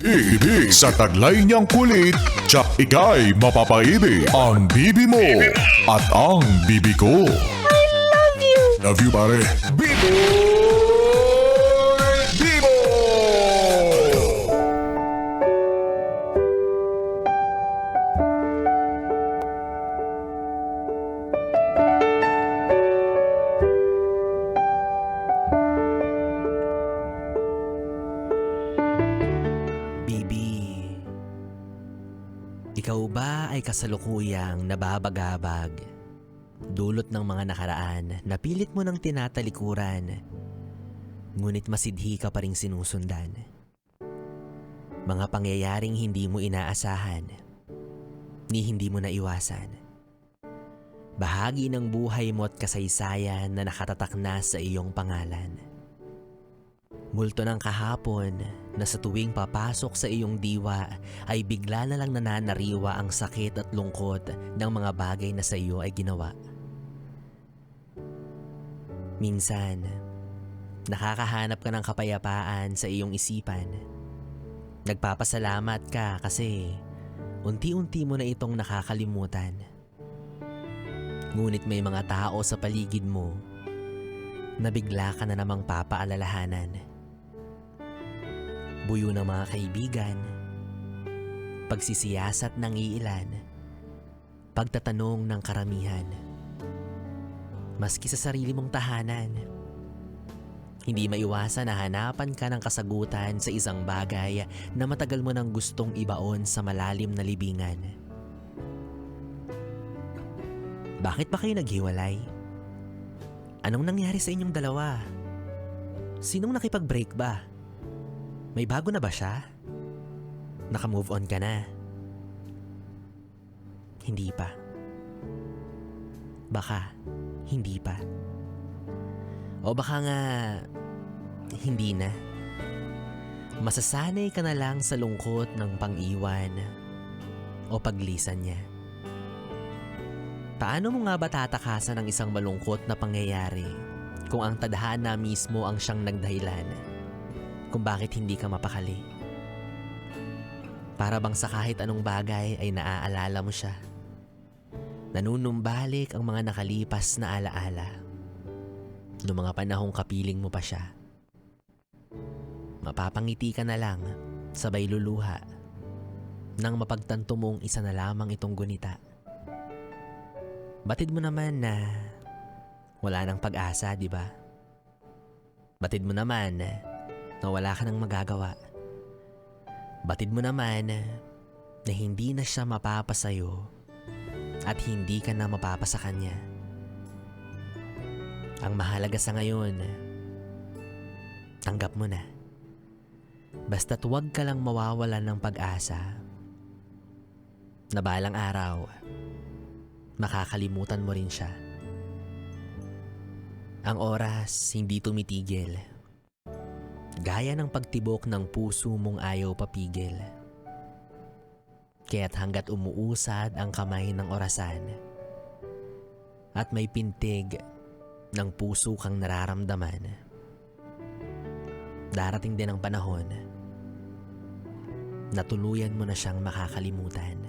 Ibig sa taglay niyang kulit, tsak ika'y mapapaibig. Ang bibi mo at ang bibi ko. Love you, pare. Bibo! Bibo! Bibi, ikaw ba ay kasalukuyang nababagabag? Dulot ng mga nakaraan na pilit mo nang tinatalikuran, ngunit masidhi ka pa ring sinusundan. Mga pangyayaring hindi mo inaasahan, ni hindi mo naiwasan. Bahagi ng buhay mo at kasaysayan na nakatatak na sa iyong pangalan. Multo ng kahapon na sa tuwing papasok sa iyong diwa ay bigla na lang nananariwa ang sakit at lungkot ng mga bagay na sa iyo ay ginawa. Minsan, nakakahanap ka ng kapayapaan sa iyong isipan. Nagpapasalamat ka kasi unti-unti mo na itong nakakalimutan. Ngunit may mga tao sa paligid mo na bigla ka na namang papaalalahanan. Buyo ng mga kaibigan, pagsisiyasat ng iilan, pagtatanong ng karamihan. Maski sa sarili mong tahanan, hindi maiwasan na hanapan ka ng kasagutan sa isang bagay na matagal mo nang gustong ibaon sa malalim na libingan. Bakit ba kayo naghiwalay? Anong nangyari sa inyong dalawa? Sinong nakipag-break ba? May bago na ba siya? Naka-move on ka na? Hindi pa. Baka hindi pa. O baka nga hindi na. Masasanay ka na lang sa lungkot ng pang-iwan o paglisan niya. Paano mo nga ba tatakasan ang isang malungkot na pangyayari kung ang tadhana mismo ang siyang nagdahilan kung bakit hindi ka mapakali? Para bang sa kahit anong bagay ay naaalala mo siya. Nanunumbalik ang mga nakalipas na alaala noong mga panahong kapiling mo pa siya. Mapapangiti ka na lang sabay luluha nang mapagtanto mong isa na lamang itong gunita. Batid mo naman na wala nang pag-asa, di ba? Batid mo naman na wala ka nang magagawa. Batid mo naman na hindi na siya mapapasayo at hindi ka na mapapasa kanya. Ang mahalaga sa ngayon, tanggap mo na. Basta't huwag ka lang mawawalan ng pag-asa na balang araw, makakalimutan mo rin siya. Ang oras hindi tumitigil. Gaya ng pagtibok ng puso mong ayaw papigil. Kaya't hanggat umuusad ang kamay ng orasan at may pintig ng puso kang nararamdaman, darating din ang panahon na tuluyan mo na siyang makakalimutan.